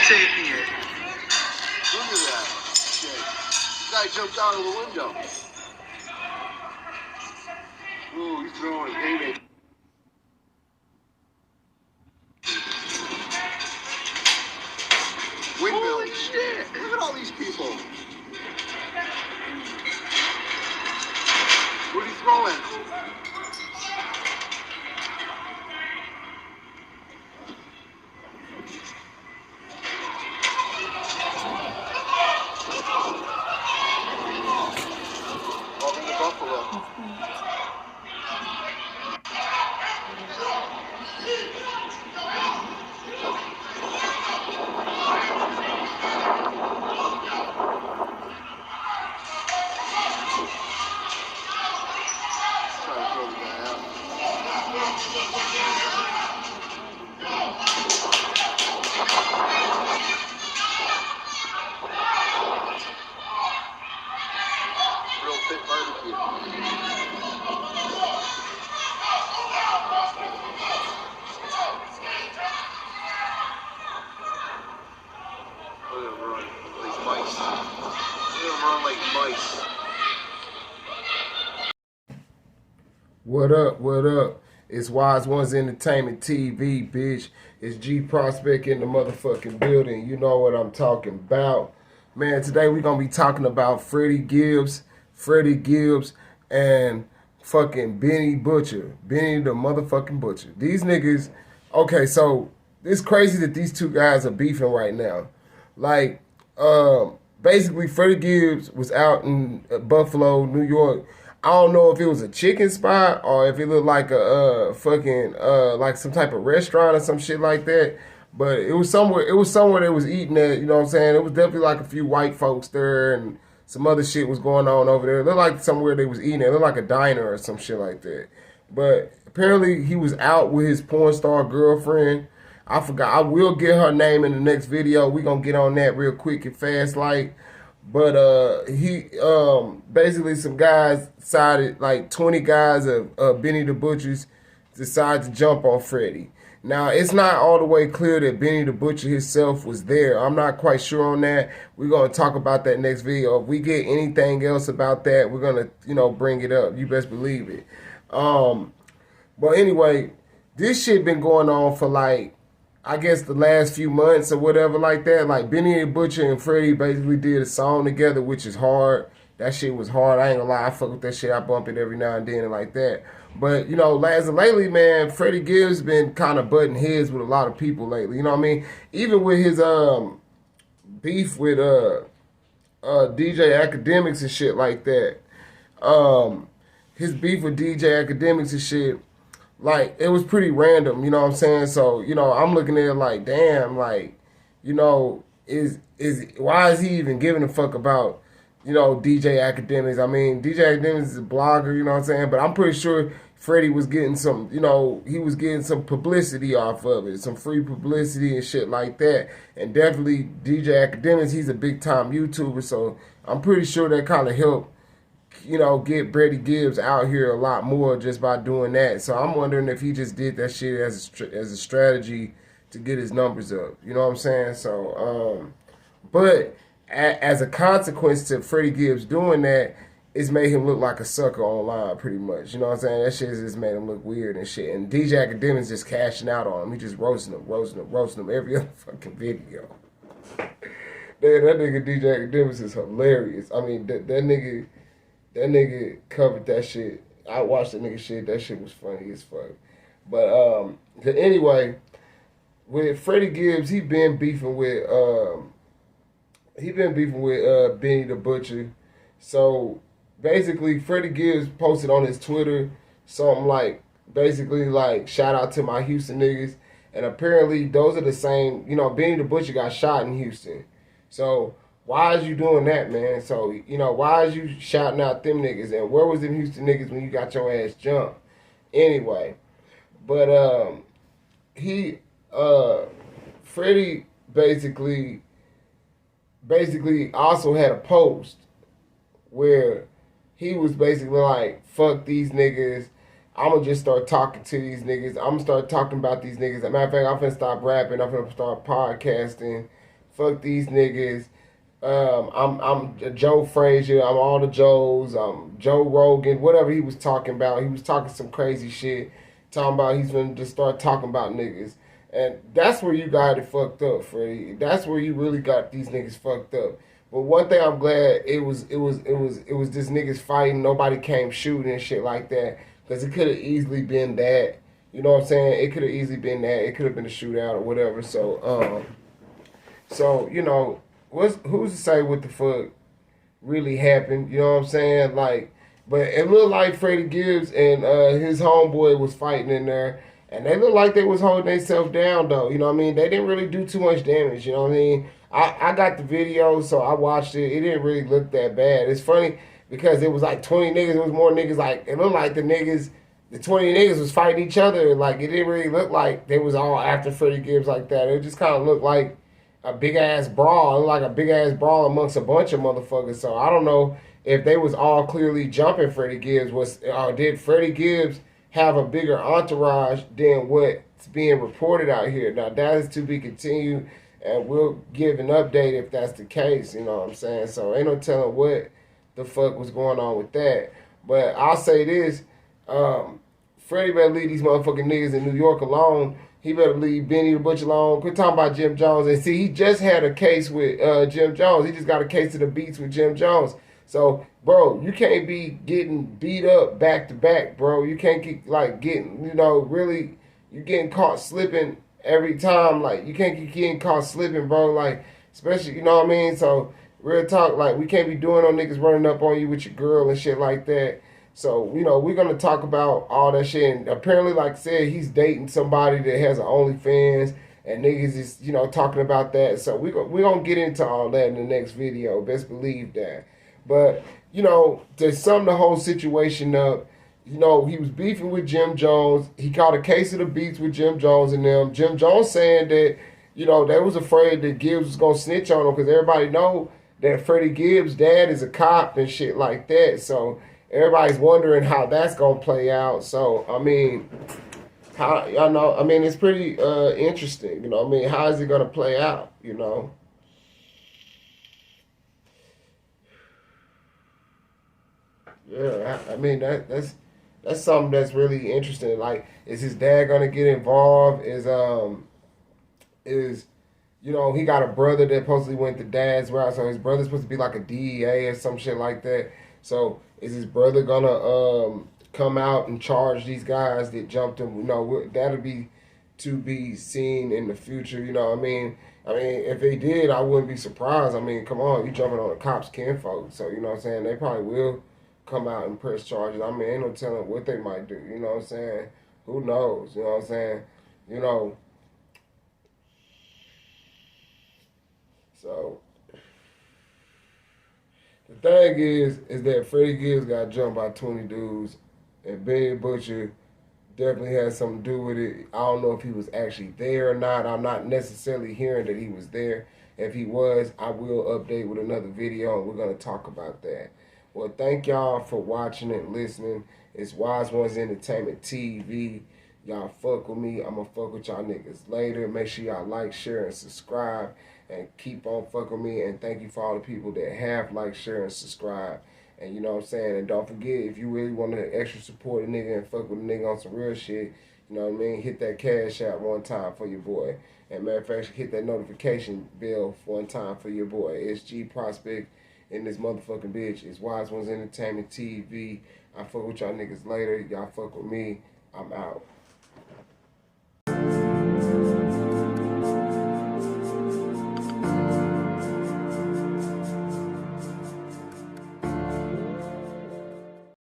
taking it. Look at that. Shit. This guy jumped out of the window. Ooh, he's throwing a haymaker. Windmill. Holy shit! Look at all these people. What are you throwing? Welcome to Buffalo. Real fit barbecue. Look at him run like mice. Look at him run like mice. What up, what up? It's Wizeonez Entertainment TV, bitch. It's G-Prospect in the motherfucking building. You know what I'm talking about. Man, today we're going to be talking about Freddie Gibbs, and fucking Benny Butcher. Benny the motherfucking Butcher. These niggas, okay, so it's crazy that these two guys are beefing right now. Like, basically Freddie Gibbs was out in Buffalo, New York. I don't know if it was a chicken spot or if it looked like a fucking like some type of restaurant or some shit like that. But it was somewhere they was eating at, you know what I'm saying? It was definitely like a few white folks there and some other shit was going on over there. It looked like somewhere they was eating at. It looked like a diner or some shit like that. But apparently he was out with his porn star girlfriend. I forgot. I will get her name in the next video. We gonna get on that real quick and fast like. But he basically some guys decided, like 20 guys of Benny the Butchers decided to jump on Freddie. Now it's not all the way clear that Benny the Butcher himself was there. I'm not quite sure on that. We're gonna talk about that next video. If we get anything else about that, we're gonna, you know, bring it up. You best believe it. But anyway, this shit been going on for like, I guess the last few months or whatever like that. Like Benny the Butcher and Freddie basically did a song together, which is hard. That shit was hard. I ain't gonna lie. I fuck with that shit. I bump it every now and then and like that. But, you know, as of lately, man, Freddie Gibbs been kind of butting heads with a lot of people lately. You know what I mean? Even with his beef with DJ Academics and shit like that. His beef with DJ Academics and shit, like, it was pretty random, you know what I'm saying? So, you know, I'm looking at it like, damn, like, you know, why is he even giving a fuck about, you know, DJ Academics? I mean, DJ Academics is a blogger, you know what I'm saying? But I'm pretty sure Freddie was getting some, you know, he was getting some publicity off of it, some free publicity and shit like that. And definitely DJ Academics, he's a big time YouTuber, so I'm pretty sure that kind of helped, you know, get Freddie Gibbs out here a lot more just by doing that. So I'm wondering if he just did that shit as a strategy to get his numbers up. You know what I'm saying? So, but as a consequence to Freddie Gibbs doing that, it's made him look like a sucker online pretty much. You know what I'm saying? That shit just made him look weird and shit. And DJ Academics just cashing out on him. He just roasting him every other fucking video. Man, that nigga DJ Academics is hilarious. I mean, that nigga covered that shit. I watched that nigga shit. That shit was funny as fuck. But anyway, with Freddie Gibbs, he been beefing with Benny the Butcher. So basically, Freddie Gibbs posted on his Twitter something like, basically like, shout out to my Houston niggas. And apparently those are the same, you know, Benny the Butcher got shot in Houston. So why is you doing that, man? So, you know, why is you shouting out them niggas? And where was them Houston niggas when you got your ass jumped? Anyway, but Freddie basically also had a post where he was basically like, fuck these niggas. I'm going to just start talking to these niggas. I'm going to start talking about these niggas. As a matter of fact, I'm finna stop rapping. I'm finna start podcasting. Fuck these niggas. I'm Joe Frazier. I'm all the Joes. Joe Rogan. Whatever he was talking about, he was talking some crazy shit. Talking about he's gonna just start talking about niggas, and that's where you got it fucked up, Freddie. That's where you really got these niggas fucked up. But one thing I'm glad it was this niggas fighting. Nobody came shooting and shit like that, because it could have easily been that. You know what I'm saying? It could have easily been that. It could have been a shootout or whatever. So you know, who's to say what the fuck really happened? You know what I'm saying? Like, but it looked like Freddie Gibbs and his homeboy was fighting in there, and they looked like they was holding themselves down though. You know what I mean? They didn't really do too much damage. You know what I mean? I got the video, so I watched it. It didn't really look that bad. It's funny because it was like 20 niggas. It was more niggas. Like, it looked like the 20 niggas was fighting each other. Like, it didn't really look like they was all after Freddie Gibbs like that. It just kind of looked like a big ass brawl. It looked like a big ass brawl amongst a bunch of motherfuckers. So I don't know if they was all clearly jumping Freddie Gibbs. Did Freddie Gibbs have a bigger entourage than what's being reported out here? Now, that is to be continued, and we'll give an update if that's the case. You know what I'm saying? So ain't no telling what the fuck was going on with that. But I'll say this. Freddie better leave these motherfucking niggas in New York alone. He better leave Benny the Butcher alone. Quit talking about Jim Jones. And see, he just had a case with Jim Jones. He just got a case of the beats with Jim Jones. So, bro, you can't be getting beat up back to back, bro. You can't get, like, getting, you know, really, you're getting caught slipping every time. Like, you can't keep getting caught slipping, bro. Like, especially, you know what I mean? So, real talk, like, we can't be doing on niggas running up on you with your girl and shit like that. So, you know, we're going to talk about all that shit. And apparently, like I said, he's dating somebody that has an OnlyFans. And niggas is, you know, talking about that. So, we're going to get into all that in the next video. Best believe that. But, you know, to sum the whole situation up, you know, he was beefing with Jim Jones. He caught a case of the beats with Jim Jones and them. Jim Jones saying that, you know, they was afraid that Gibbs was going to snitch on him because everybody know that Freddie Gibbs' dad is a cop and shit like that. So, everybody's wondering how that's gonna play out. So I mean, it's pretty interesting. You know, I mean, how is it gonna play out? You know. Yeah, I mean that's something that's really interesting. Like, is his dad gonna get involved? Is you know, he got a brother that supposedly went the dad's route, so his brother's supposed to be like a DEA or some shit like that. So is his brother gonna come out and charge these guys that jumped him? You know, that'll be to be seen in the future. You know what I mean? If they did, I wouldn't be surprised. I mean, come on, you jumping on the cops' kinfolk. So, you know what I'm saying? They probably will come out and press charges. I mean, ain't no telling what they might do. You know what I'm saying? Who knows? You know what I'm saying? You know. So the thing is that Freddie Gibbs got jumped by 20 dudes, and Benny Butcher definitely had something to do with it. I don't know if he was actually there or not. I'm not necessarily hearing that he was there. If he was, I will update with another video, and we're going to talk about that. Well, thank y'all for watching and listening. It's Wizeonez Entertainment TV. Y'all fuck with me. I'm going to fuck with y'all niggas later. Make sure y'all like, share, and subscribe. And keep on fucking with me. And thank you for all the people that have liked, share, and subscribe. And you know what I'm saying? And don't forget, if you really want to extra support a nigga and fuck with a nigga on some real shit, you know what I mean? Hit that Cashapp one time for your boy. And matter of fact, hit that notification bell one time for your boy. It's geeprospect in this motherfucking bitch. It's Wizeonez Entertainment TV. I fuck with y'all niggas later. Y'all fuck with me. I'm out.